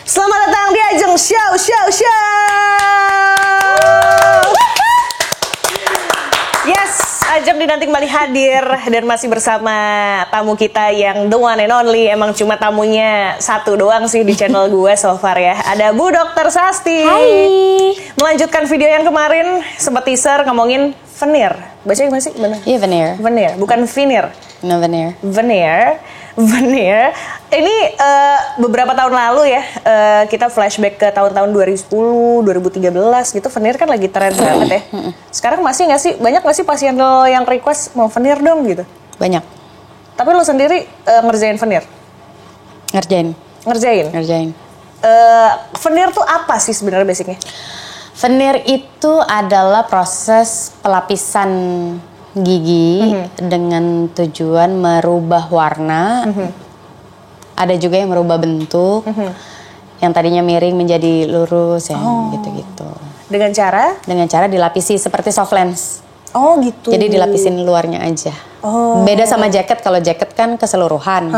Selamat datang di Ajeng Show. Yes, Ajeng dinanti kembali hadir dan masih bersama tamu kita yang the one and only. Emang cuma tamunya satu doang sih di channel gue so far ya. Ada Bu Dr. Sasti. Hai. Melanjutkan video yang kemarin sempat teaser ngomongin veneer. Bacanya gimana sih? Benar? Iya, veneer. Veneer, bukan veneer. No, veneer. Veneer. Ini beberapa tahun lalu ya, kita flashback ke tahun-tahun 2010, 2013 gitu. Veneer kan lagi tren banget ya. Sekarang masih nggak sih, banyak nggak sih pasien lo yang request mau veneer dong gitu? Banyak. Tapi lo sendiri ngerjain veneer? Ngerjain. Veneer tuh apa sih sebenarnya basicnya? Veneer itu adalah proses pelapisan gigi dengan tujuan merubah warna. Ada juga yang merubah bentuk. Yang tadinya miring menjadi lurus ya, gitu-gitu. Dengan cara? Dengan cara dilapisi seperti soft lens. Oh gitu. Jadi dilapisin luarnya aja. Beda sama jaket, kalau jaket kan keseluruhan.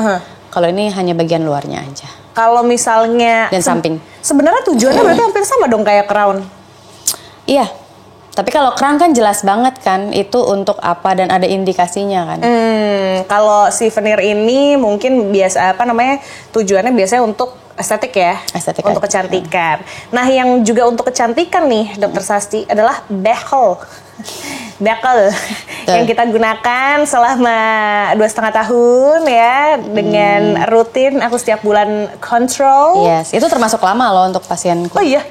Kalau ini hanya bagian luarnya aja. Kalau misalnya Dan samping. Sebenarnya tujuannya berarti hampir sama dong kayak crown. Iya. Tapi kalau crown kan jelas banget kan itu untuk apa dan ada indikasinya kan. Kalau si veneer ini mungkin tujuannya biasanya untuk estetik ya, untuk kecantikan. Nah, yang juga untuk kecantikan nih, Dokter Sasti adalah bekel yang kita gunakan selama 2,5 tahun ya, dengan rutin aku setiap bulan kontrol. Yes, itu termasuk lama loh untuk pasienku. Oh iya,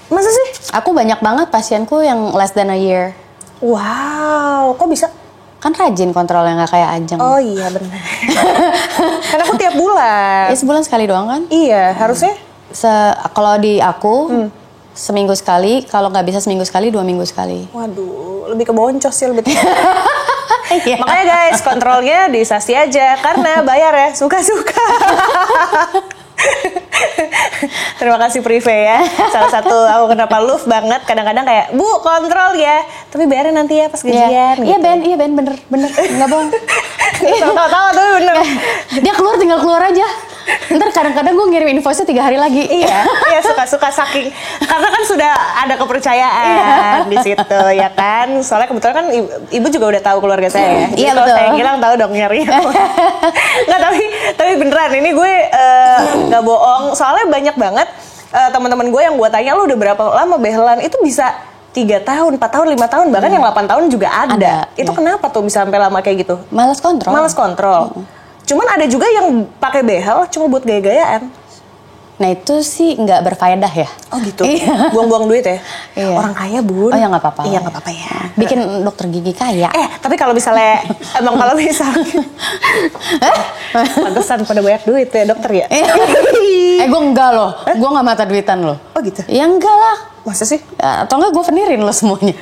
masa sih? Aku banyak banget pasienku yang less than a year. Wow, kok bisa? Kan rajin kontrolnya, nggak kayak Ajeng. Oh iya benar. Kan aku tiap bulan. Ya sebulan sekali doang kan? Iya, harusnya. Kalau di aku seminggu sekali, kalau nggak bisa seminggu sekali, 2 minggu sekali. Waduh, lebih ke boncos sih lebih. Iya. Makanya guys, kontrolnya di Sasti aja karena bayar ya, suka-suka. Terima kasih Prive ya. Salah satu aku kenapa love banget, kadang-kadang kayak, "Bu, kontrol ya, tapi bayarin nanti ya pas gajian." Iya, gitu. Ben, bener, nggak bohong. Tahu-tahu tapi bener. Dia tinggal keluar aja. Ntar kadang-kadang gue ngirim invoice-nya 3 hari lagi. Iya, suka-suka saking karena kan sudah ada kepercayaan di situ ya kan. Soalnya kebetulan kan ibu juga udah tahu keluarga saya ya. Iya, kalau betul. saya hilang tahu dong nyari. Nggak, tapi beneran ini gue nggak bohong. Soalnya banyak banget teman-teman gue yang gue tanya, lu udah berapa lama behelan? Itu bisa 3 tahun, 4 tahun, 5 tahun, bahkan yang 8 tahun juga ada. Itu kenapa tuh bisa sampai lama kayak gitu? Malas kontrol. Cuman ada juga yang pakai behel cuma buat gaya-gayaan. Nah itu sih nggak berfaedah ya. Oh gitu? Buang-buang duit ya? Iya. Orang kaya bun. Oh ya nggak apa-apa. Iya nggak apa-apa ya. Bikin dokter gigi kaya. Tapi kalau misalnya, kalau misalnya pantesan pada banyak duit ya dokter ya? Gue enggak loh. Gue nggak mata duitan loh. Oh gitu? Ya enggak lah. Masa sih? Atau enggak gue veneerin lo semuanya.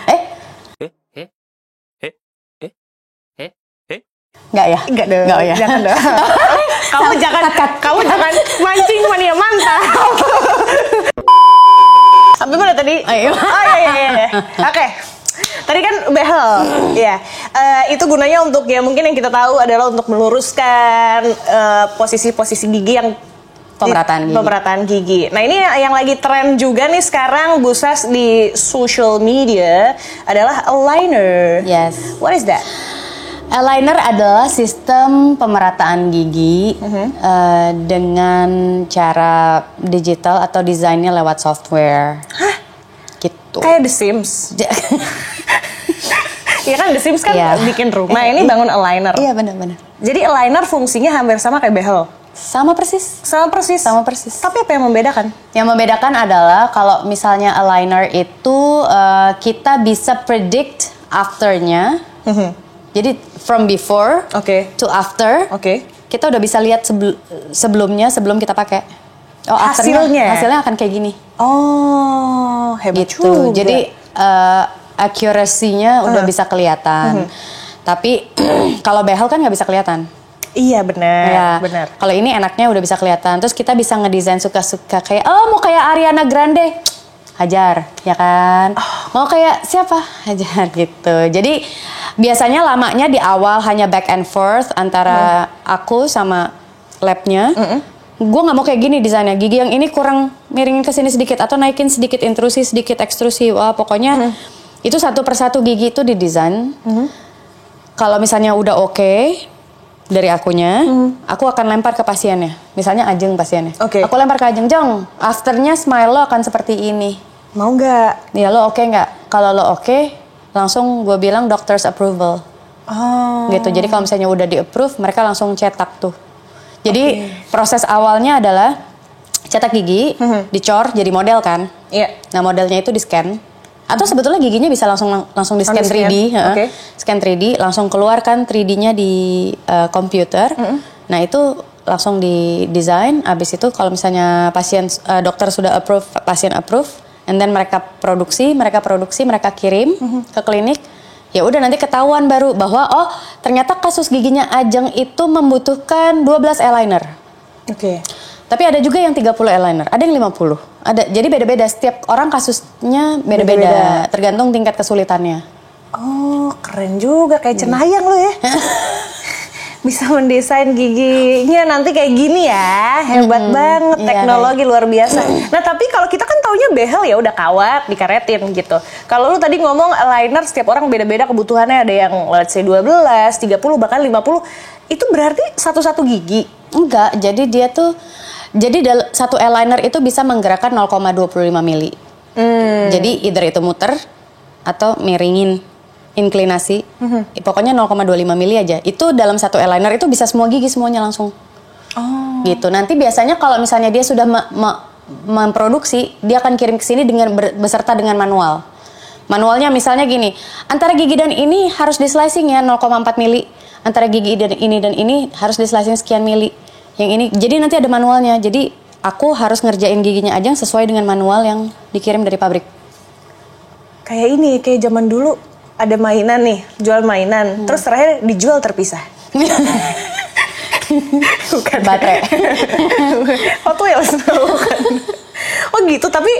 Enggak ya? Enggak dong. Enggak ya? Jangan dong. Kamu jangan mancing mania mantap. Sampai mana tadi? Ayo. Oh iya. Oke. Tadi kan behel, ya. Itu gunanya untuk ya mungkin yang kita tahu adalah untuk meluruskan posisi-posisi gigi yang pemerataan gigi. Nah ini yang lagi tren juga nih sekarang Bu Sas di social media adalah aligner. Yes. What is that? Aligner adalah sistem pemerataan gigi dengan cara digital atau desainnya lewat software. Hah? Gitu. Kayak The Sims. Iya kan The Sims kan bikin rumah, ini bangun aligner. Iya benar-benar. Jadi aligner fungsinya hampir sama kayak behel. Sama persis. Tapi apa yang membedakan? Yang membedakan adalah kalau misalnya aligner itu kita bisa predict afternya. Jadi from before to after, kita udah bisa lihat sebelum kita pakai. Oh, hasilnya akan kayak gini. Oh, hebat gitu. juga. Jadi accuracy-nya udah bisa kelihatan. Tapi kalau behel kan nggak bisa kelihatan. Iya benar. Kalau ini enaknya udah bisa kelihatan. Terus kita bisa ngedesain suka-suka kayak mau kayak Ariana Grande. Hajar, ya kan? Mau kayak siapa? Hajar gitu. Jadi biasanya lamanya di awal hanya back and forth antara aku sama labnya. gue nggak mau kayak gini desainnya, gigi yang ini kurang miringin ke sini sedikit atau naikin sedikit intrusi, sedikit ekstrusi. Wah, pokoknya itu satu persatu gigi itu didesain. Kalau misalnya udah oke dari akunya, aku akan lempar ke pasiennya. Misalnya Ajeng pasiennya. Aku lempar ke Ajeng, Jong, afternya smile lo akan seperti ini. Mau nggak? Ya lo oke nggak? Kalau lo oke, langsung gue bilang doctor's approval. Gitu. Jadi kalau misalnya udah di approve, mereka langsung cetak tuh. Jadi proses awalnya adalah cetak gigi, dicor jadi model kan. Nah modelnya itu di scan. Atau sebetulnya giginya bisa langsung di scan 3D. Scan 3D, langsung keluarkan 3D-nya di komputer. Nah itu langsung di desain. Abis itu kalau misalnya dokter sudah approve, pasien approve, and then mereka produksi, mereka kirim ke klinik. Ya udah nanti ketahuan baru bahwa oh ternyata kasus giginya Ajeng itu membutuhkan 12 eyeliner. Tapi ada juga yang 30 eyeliner, ada yang 50. Jadi beda-beda, setiap orang kasusnya beda-beda, tergantung tingkat kesulitannya. Oh, keren juga, kayak Cenayang lo ya. Bisa mendesain giginya nanti kayak gini ya, hebat banget, teknologi luar biasa. Nah tapi kalau kita kan taunya behel ya udah kawat, dikaretin gitu. Kalau lu tadi ngomong eyeliner setiap orang beda-beda kebutuhannya, ada yang let's say 12, 30, bahkan 50. Itu berarti satu-satu gigi? Enggak, jadi satu eyeliner itu bisa menggerakkan 0,25 mili. Jadi either itu muter atau miringin. Inklinasi, pokoknya 0,25 mili aja. Itu dalam satu eyeliner itu bisa semua gigi semuanya langsung. Gitu. Nanti biasanya kalau misalnya dia sudah memproduksi, dia akan kirim ke sini beserta dengan manual. Manualnya misalnya gini, antara gigi dan ini harus di slicing ya 0,4 mili. Antara gigi dan ini harus di slicing sekian mili. Yang ini, jadi nanti ada manualnya. Jadi aku harus ngerjain giginya aja sesuai dengan manual yang dikirim dari pabrik. Kayak zaman dulu. Ada mainan nih, jual mainan, terus terakhir dijual terpisah. Bukan baterai. Hot Wheels bukan. Oh gitu, tapi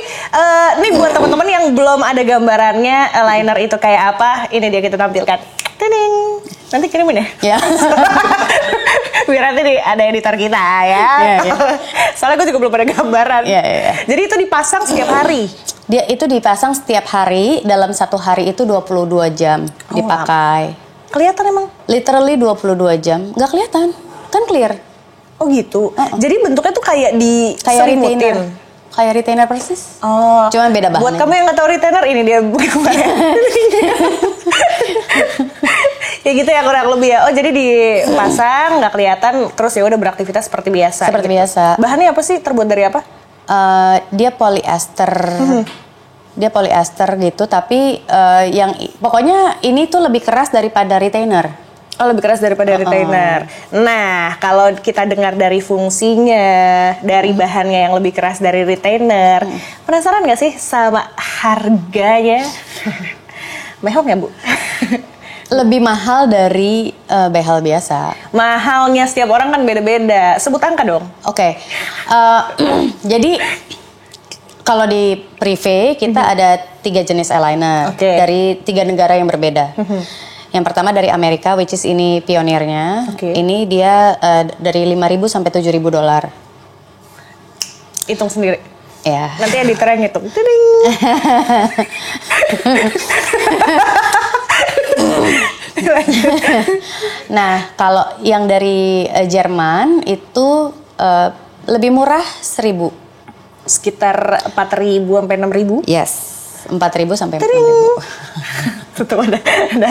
ini buat teman-teman yang belum ada gambarannya eyeliner itu kayak apa, ini dia kita tampilkan. Tading. Nanti kirimin ya? Ya. Biar nanti ada editor kita ya. Soalnya gue juga belum ada gambaran. Jadi itu dipasang setiap hari? Dia itu dipasang setiap hari, dalam satu hari itu 22 jam dipakai. Kelihatan emang? Literally 22 jam, nggak kelihatan, kan clear. Oh gitu? Jadi bentuknya tuh kayak retainer. Kayak retainer persis. Cuma beda bahannya. Buat kamu yang nggak tahu retainer, ini dia bukannya. Ya gitu ya kurang lebih ya. Oh jadi dipasang nggak kelihatan, terus ya udah beraktivitas seperti biasa. Seperti biasa. Bahannya apa sih? Terbuat dari apa? Dia polyester. Dia polyester gitu, tapi pokoknya ini tuh lebih keras daripada retainer. Oh, lebih keras daripada retainer. Nah, kalau kita dengar dari fungsinya, dari bahannya yang lebih keras dari retainer, penasaran nggak sih sama harganya? Mahal nggak, Bu? Lebih mahal dari behel biasa. Mahalnya setiap orang kan beda-beda. Sebut angka dong. Oke. Jadi kalau di privé kita ada 3 jenis eyeliner dari 3 negara yang berbeda. Yang pertama dari Amerika, which is ini pionirnya. Ini dia dari 5.000 sampai 7.000 dolar. Hitung sendiri. Ya. Nanti editor yang ngitung. Nah, kalau yang dari Jerman itu lebih murah 1.000. Sekitar 4.000 sampai 6.000? Yes, 4.000 sampai 6.000. Tetap ada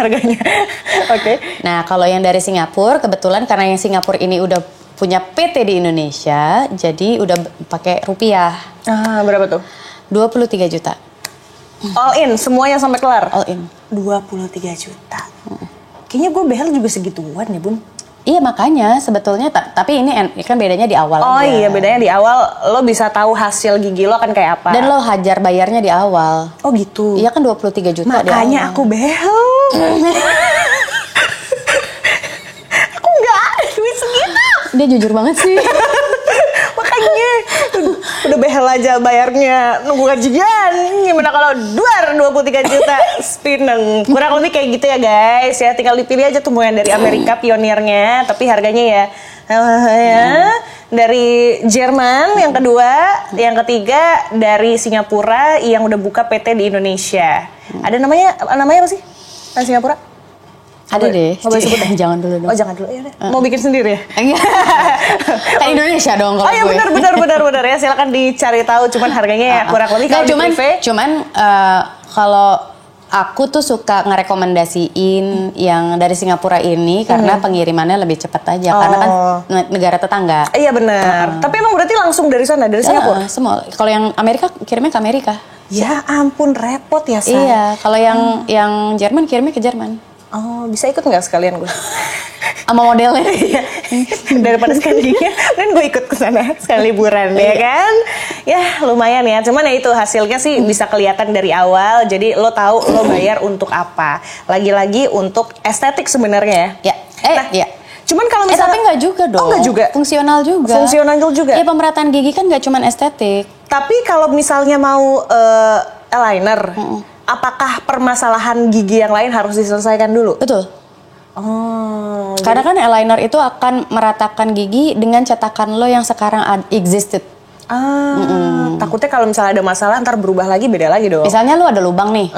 harganya. Nah, kalau yang dari Singapura, kebetulan karena yang Singapura ini udah punya PT di Indonesia, jadi udah pakai rupiah. Berapa tuh? 23 juta. All in, semuanya sampai kelar? All in. 23 juta. Kayaknya gue behel juga segituan ya, Bun. Iya makanya sebetulnya, tapi ini kan bedanya di awal aja. Iya bedanya di awal, lo bisa tahu hasil gigi lo kan kayak apa. Dan lo hajar bayarnya di awal. Oh gitu? Iya kan 23 juta makanya di awal. Makanya aku behel. Aku nggak ada duit segitu. Dia jujur banget sih. Makanya udah udah behel aja bayarnya nunggu gajian. Gimana kalau 23 juta spineng? Kurang lebih kayak gitu ya guys ya. Tinggal dipilih aja tuh mau yang dari Amerika pionirnya, tapi harganya ya dari Jerman yang kedua, yang ketiga dari Singapura yang udah buka PT di Indonesia. Ada namanya apa sih? Singapura? Ada deh. Mau sebut deh. Jangan dulu dong. Oh jangan dulu ya. Mau bikin sendiri ya? Kan Indonesia dong kalau oh iya benar ya. Silakan dicari tahu. Cuman harganya ya kurang lebih kalau di Prive. Cuman kalau aku tuh suka ngerekomendasiin yang dari Singapura ini karena pengirimannya lebih cepat aja karena kan negara tetangga. Iya benar. Tapi emang berarti langsung dari sana dari Singapura? Semua. Kalau yang Amerika kirimnya ke Amerika. Ya ampun repot ya Sa. Iya. Kalau yang Jerman kirimnya ke Jerman. Oh, bisa ikut nggak sekalian gue? Sama modelnya. Daripada sekalinya, kan gue ikut ke sana sekali liburan ya kan? Ya lumayan ya. Cuman ya itu hasilnya sih bisa kelihatan dari awal. Jadi lo tahu lo bayar untuk apa. Lagi-lagi untuk estetik sebenarnya ya. Ya. Cuman kalau misalnya tapi nggak juga dong. Oh nggak juga. Fungsional juga. Fungsional juga. Ya pemerataan gigi kan nggak cuma estetik. Tapi kalau misalnya mau eyeliner. Apakah permasalahan gigi yang lain harus diselesaikan dulu? Betul. Oh. Karena kan eyeliner itu akan meratakan gigi dengan cetakan lo yang sekarang existed. Takutnya kalau misalnya ada masalah ntar berubah lagi beda lagi dong. Misalnya lo ada lubang nih.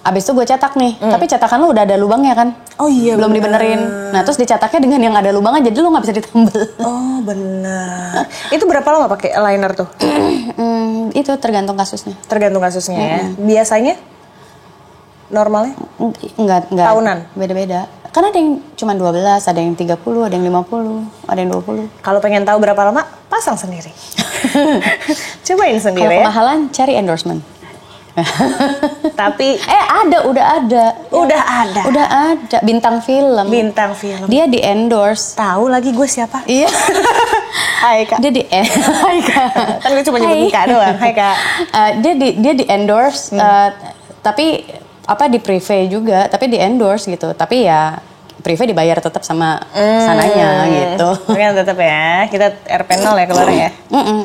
Abis itu gue cetak nih, tapi cetakan lo udah ada lubangnya kan? Oh iya. Belum dibenerin. Nah terus dicetaknya dengan yang ada lubangnya, jadi lo nggak bisa ditambal. Oh benar. Itu berapa lama pakai eyeliner tuh? Itu tergantung kasusnya. Tergantung kasusnya ya. Biasanya? Normalnya? Enggak. Tahunan? Beda-beda. Karena ada yang cuma 12, ada yang 30, ada yang 50, ada yang 20. Kalau pengen tahu berapa lama, pasang sendiri. Cobain sendiri. Kalau kemahalan, cari endorsement. Tapi udah ada bintang film dia di endorse. Tahu lagi gue siapa? Iya. Hai Kak. Dia di Hai Kak. Kan gue cuma nyebut Kak doang. Hai Kak. Dia di endorse tapi di Prive juga tapi di endorse gitu. Tapi ya Prive dibayar tetap sama sananya gitu. Kan tetap ya. Kita Airpanel ya keluar ya.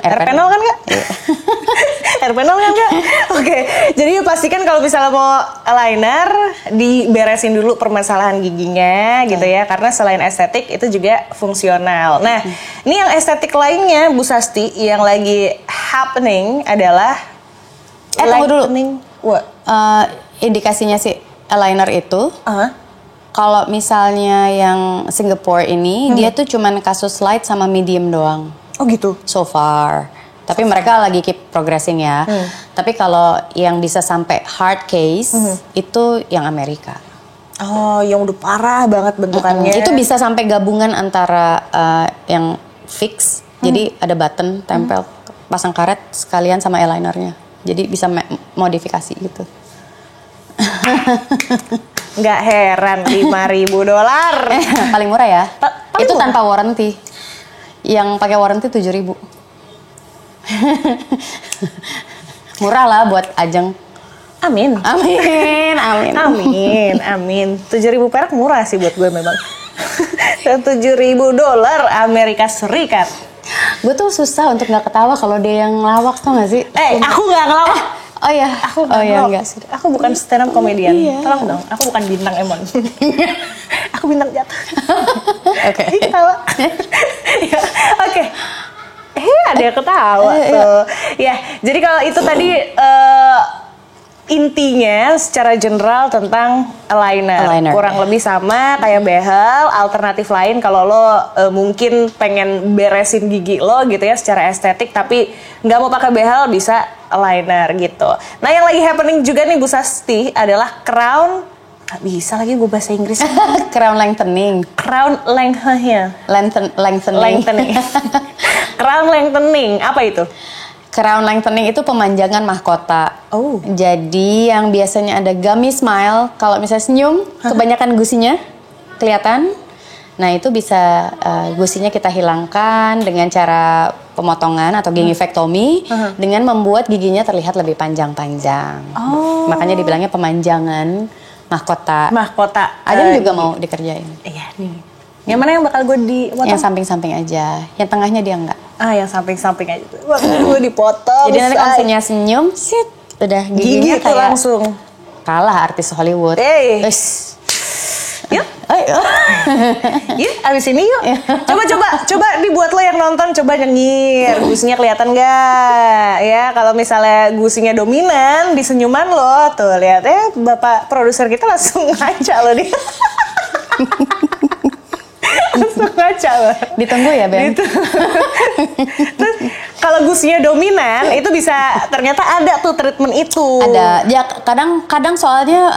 Airpanel kan Kak? Airpanel kan Kak? Oke. Jadi pastikan kalau misalnya mau eyeliner diberesin dulu permasalahan giginya gitu ya. Karena selain estetik itu juga fungsional. Nah, ini yang estetik lainnya Bu Sasti yang lagi happening adalah tunggu dulu. Indikasinya si eyeliner itu kalau misalnya yang Singapore ini dia tuh cuman kasus light sama medium doang. Oh gitu. So far. Tapi mereka lagi keep progressing ya. Tapi kalau yang bisa sampai hard case itu yang Amerika. Oh, yang udah parah banget bentukannya. Itu bisa sampai gabungan antara yang fix. Jadi ada button tempel pasang karet sekalian sama eyelinernya. Jadi bisa modifikasi gitu. Nggak heran $5.000. Paling murah ya. Itu murah. Tanpa warranty. Yang pakai warranty 7.000. Murah lah buat Ajeng. Amin. 7.000 perak murah sih buat gue memang. $7.000 Amerika Serikat. Gue tuh susah untuk nggak ketawa kalau dia yang ngelawak, tau gak sih? Aku nggak ngelawak. Oh iya, enggak sih. Aku bukan stand up comedian. Tolong dong, aku bukan bintang Emon. Aku bintang jatuh. Oke. Ketawa. Oke. Ada yang ketawa tuh. Ya, jadi kalau itu tadi intinya secara general tentang eyeliner. Kurang lebih sama kayak behel. Alternatif lain kalau lo mungkin pengen beresin gigi lo gitu ya secara estetik tapi nggak mau pakai behel bisa eyeliner gitu. Nah yang lagi happening juga nih Bu Sasti adalah crown. Gak bisa lagi gue bahasa Inggris. Crown lengthening. Crown lengthening. Crown lengthening. Apa itu? Crown lengthening itu pemanjangan mahkota. Oh. Jadi yang biasanya ada gummy smile, kalau misalnya senyum, kebanyakan gusinya kelihatan. Nah itu bisa gusinya kita hilangkan dengan cara pemotongan atau gingivektomi dengan membuat giginya terlihat lebih panjang-panjang. Oh. Makanya dibilangnya pemanjangan mahkota. Mahkota. Ajeng juga mau dikerjain. Iya nih. Yang mana yang bakal gue dipotong? Yang samping-samping aja. Yang tengahnya dia enggak. Yang samping-samping aja. Gue dipotong. Jadi nanti kalau misalnya senyum, sit, udah giginya gigi kayak langsung kalah artis Hollywood. Yuk. Yuk, abis ini yuk. Coba dibuat lo yang nonton, coba nyengir. Gusinya kelihatan gak? Ya, kalau misalnya gusinya dominan di senyuman lo, tuh lihat ya, bapak produser kita langsung ngaca lo nih. Langsung ngaca lo. Ditunggu ya, Ben. Terus kalau gusinya dominan, itu bisa ternyata ada tuh treatment itu. Ada. Ya kadang soalnya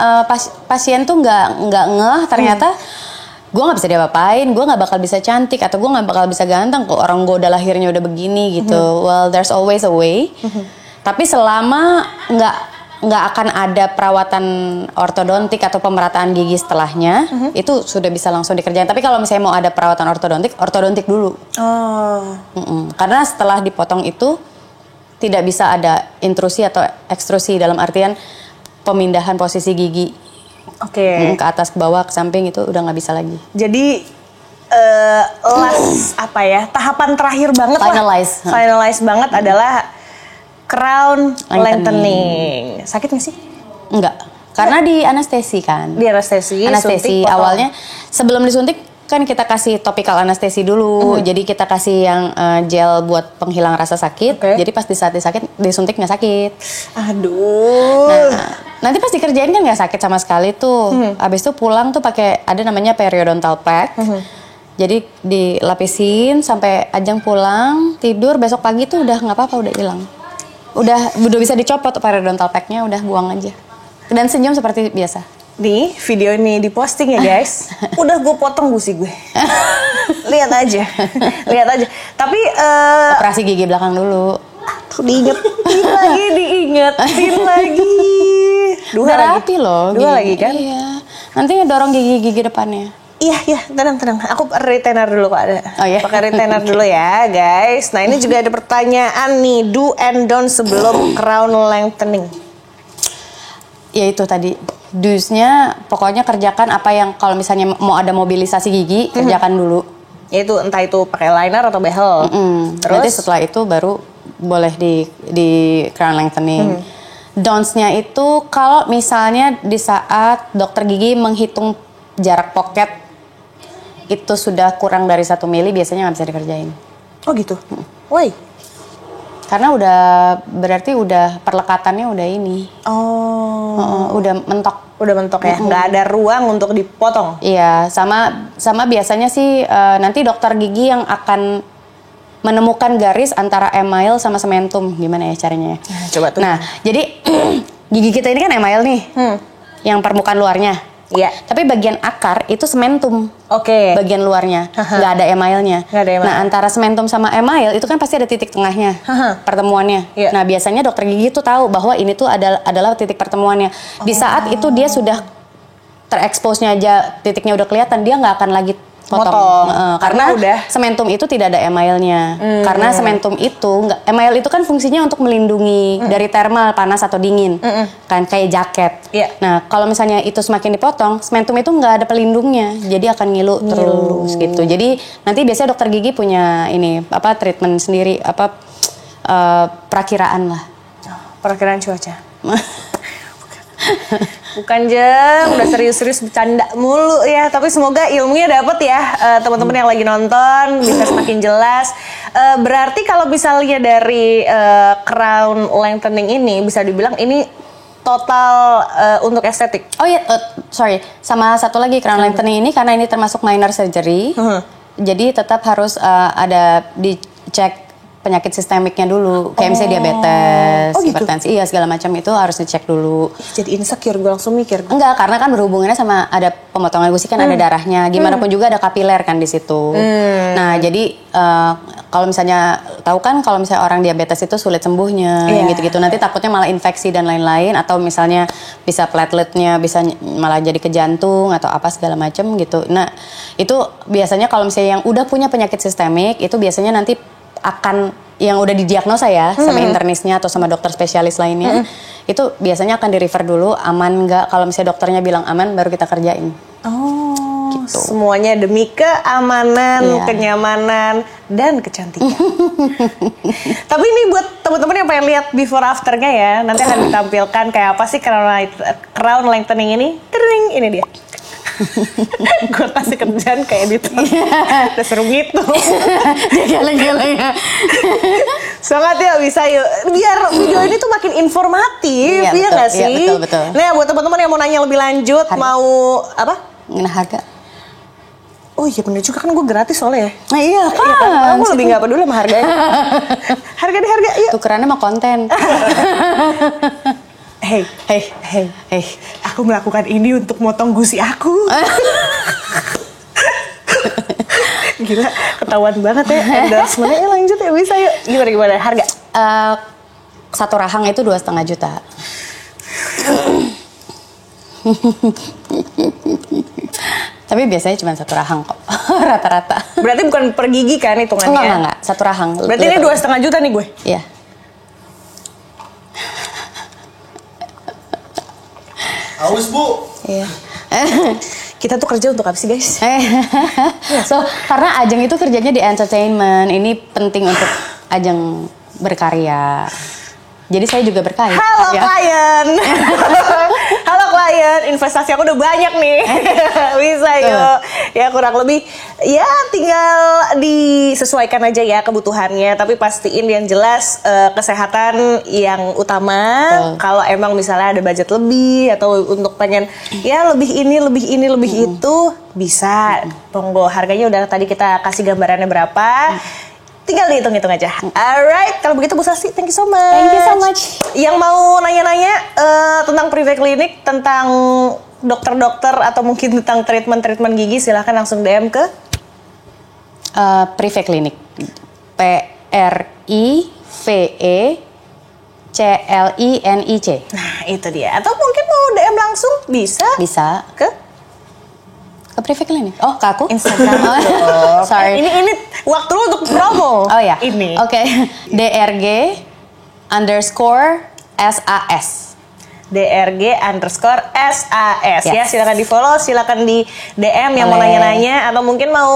pasien tuh nggak ngeh ternyata gue nggak bisa diapa-apain, gue nggak bakal bisa cantik atau gue nggak bakal bisa ganteng kok, orang gue udah lahirnya udah begini gitu. Well, there's always a way. Tapi selama nggak akan ada perawatan ortodontik atau pemerataan gigi setelahnya, itu sudah bisa langsung dikerjain. Tapi kalau misalnya mau ada perawatan ortodontik dulu. Karena setelah dipotong itu tidak bisa ada intrusi atau ekstrusi, dalam artian pemindahan posisi gigi. Ke atas, ke bawah, ke samping itu udah nggak bisa lagi. Jadi tahapan terakhir banget finalize banget adalah crown lengthening. Sakit nggak sih? Enggak, karena di anestesi kan. Di anestesi suntik, awalnya sebelum disuntik kan kita kasih topical anestesi dulu. Jadi kita kasih yang gel buat penghilang rasa sakit. Jadi pas di saat disuntik nggak sakit. Aduh. Nah, nanti pas dikerjain kan nggak sakit sama sekali tuh. Abis itu pulang tuh pakai ada namanya periodontal pack. Jadi dilapisin sampai Ajeng pulang, tidur, besok pagi tuh udah nggak apa-apa, udah hilang. Udah bisa dicopot periodontal pack-nya, udah buang aja. Dan senyum seperti biasa. Nih, video ini diposting ya guys. Udah gue potong gusi gue. Lihat aja. Tapi operasi gigi belakang dulu. Diingetin lagi. Dua rapi loh. Dua lagi kan? Iya. Nanti dorong gigi depannya. Iya, tenang. Aku retainer dulu kok ada. Oh iya. Pakai retainer dulu ya, guys. Nah, ini juga ada pertanyaan nih, do and don't sebelum crown lengthening. Ya itu tadi, do's-nya pokoknya kerjakan apa yang kalau misalnya mau ada mobilisasi gigi, kerjakan dulu. Yaitu entah itu pakai liner atau behel. Terus nanti setelah itu baru boleh di crown lengthening. Don'ts-nya itu kalau misalnya di saat dokter gigi menghitung jarak pocket itu sudah kurang dari 1 mili, biasanya nggak bisa dikerjain. Oh gitu? Why? Karena berarti perlekatannya udah ini. Udah mentok. Udah mentok ya? Nggak ada ruang untuk dipotong? Iya, sama biasanya sih nanti dokter gigi yang akan menemukan garis antara email sama sementum. Gimana ya caranya? Coba tuh. Nah, jadi gigi kita ini kan email nih. Yang permukaan luarnya. Iya. Tapi bagian akar itu sementum. Bagian luarnya nggak ada emailnya. Nah, antara sementum sama email itu kan pasti ada titik tengahnya, pertemuannya. Nah, biasanya dokter gigi tuh tahu bahwa ini tuh adalah titik pertemuannya. Di saat itu dia sudah terekspos-nya aja, titiknya udah kelihatan, dia nggak akan lagi potong. Karena udah sementum itu tidak ada emailnya. Karena sementum itu email itu kan fungsinya untuk melindungi dari thermal, panas atau dingin, kan kayak jaket. Nah, kalau misalnya itu semakin dipotong, sementum itu nggak ada pelindungnya, jadi akan ngilu terus gitu. Jadi nanti biasanya dokter gigi punya treatment sendiri, perakiraan lah. Perakiraan cuaca. Bukan Jeng, udah serius-serius bercanda mulu ya. Tapi semoga ilmunya dapet ya, teman-teman yang lagi nonton bisa semakin jelas. Berarti kalau misalnya dari crown lengthening ini bisa dibilang ini total untuk estetik. Oh iya, sorry. Sama satu lagi crown lengthening ini karena ini termasuk minor surgery. Jadi tetap harus ada dicek penyakit sistemiknya dulu, kayak misalnya diabetes, hipertensi, iya segala macam itu harus dicek dulu. Jadi insecure, gue langsung mikir. Enggak, karena kan berhubungannya sama ada pemotongan gusi kan ada darahnya, gimana pun juga ada kapiler kan di situ. Nah jadi kalau misalnya tahu kan kalau misalnya orang diabetes itu sulit sembuhnya, yang gitu-gitu. Nanti takutnya malah infeksi dan lain-lain, atau misalnya bisa plateletnya bisa malah jadi ke jantung atau apa segala macam gitu. Nah itu biasanya kalau misalnya yang udah punya penyakit sistemik itu biasanya nanti akan yang udah didiagnosa ya sama internisnya atau sama dokter spesialis lainnya, itu biasanya akan di refer dulu aman nggak. Kalau misalnya dokternya bilang aman baru kita kerjain. gitu. Semuanya demi keamanan, kenyamanan, dan kecantikan. Tapi ini buat teman-teman yang pengen lihat before afternya ya, nanti akan ditampilkan kayak apa sih crown lengthening ini. Tering, ini dia. Gue kasih kerjaan kayak editor. Udah seru gitu. Geleng-geleng ya. Semangat ya, bisa yuk. Biar video ini tuh makin informatif, iya nggak sih? Iya, betul. Nah, buat teman-teman yang mau nanya lebih lanjut, mau apa? Harga. Oh iya bener juga, kan gue gratis soalnya ya. Nah, iya kan. Iya kan? Aku lebih nggak peduli sama harganya. Harga deh harga, yuk. Tukerannya sama konten. Hey, aku melakukan ini untuk motong gusi aku. Gila, ketahuan banget ya endorsementnya. Lanjut ya, bisa yuk. Gimana harga? Satu rahang itu 2,5 juta. Tapi biasanya cuma satu rahang kok, rata-rata. Berarti bukan per gigi kan hitungannya? Enggak, satu rahang. Berarti ini 2,5 juta nih gue? Iya. Haus Bu. Iya. Kita tuh kerja untuk apa sih guys? So, karena Ajeng itu kerjanya di entertainment, ini penting untuk Ajeng berkarya. Jadi saya juga berkarya. Halo klien. Halo klien, investasi aku udah banyak nih. Bisa yuk. Ya kurang lebih ya tinggal disesuaikan aja ya kebutuhannya, tapi pastiin yang jelas kesehatan yang utama. Kalau emang misalnya ada budget lebih atau untuk pengen ya lebih ini itu bisa. Monggo, harganya udah tadi kita kasih gambarannya berapa. Tinggal dihitung-hitung aja. Alright, kalau begitu Bu Sasi, thank you so much. Thank you so much. Yang mau nanya-nanya tentang Prive Clinic, tentang dokter-dokter atau mungkin tentang treatment gigi, silahkan langsung DM ke Prive Clinic. PRIVECLINIC. Nah, itu dia. Atau mungkin mau DM langsung bisa. Bisa. Ke Prive Clinic. Oh, ke aku? Instagram. Sorry. Ini waktu lu untuk promo. Oh ya. Ini. Oke. DRG_SAS. DRG_SAS ya, Yes. silakan di follow, silakan di DM yang mau nanya-nanya atau mungkin mau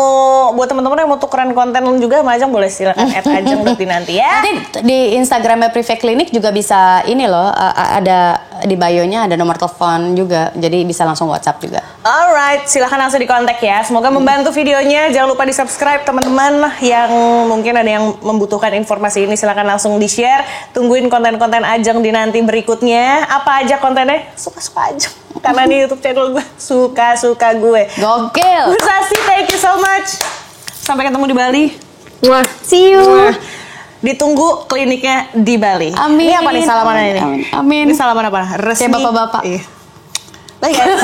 buat teman-teman yang mau tukeran konten juga sama Ajeng, boleh silakan @ajeng.dinanti ya. Nanti di Instagramnya Prive Clinic juga bisa ini loh, ada di bio-nya ada nomor telepon juga, jadi bisa langsung WhatsApp juga. Alright, silahkan langsung di kontak ya. Semoga membantu videonya. Jangan lupa di subscribe teman-teman yang mungkin ada yang membutuhkan informasi ini, silahkan langsung di share. Tungguin konten-konten Ajeng Dinanti berikutnya. Apa aja kontennya? Suka-suka Ajeng. Karena di YouTube channel gue suka-suka gue. Gokil. Bu Sasi, thank you so much. Sampai ketemu di Bali. Wah, see you. Ditunggu kliniknya di Bali. Amin. Ini apa nih salaman ini? Amin. Ini salaman apa? Resmi. Kayak bapak-bapak. Iya. Bye guys.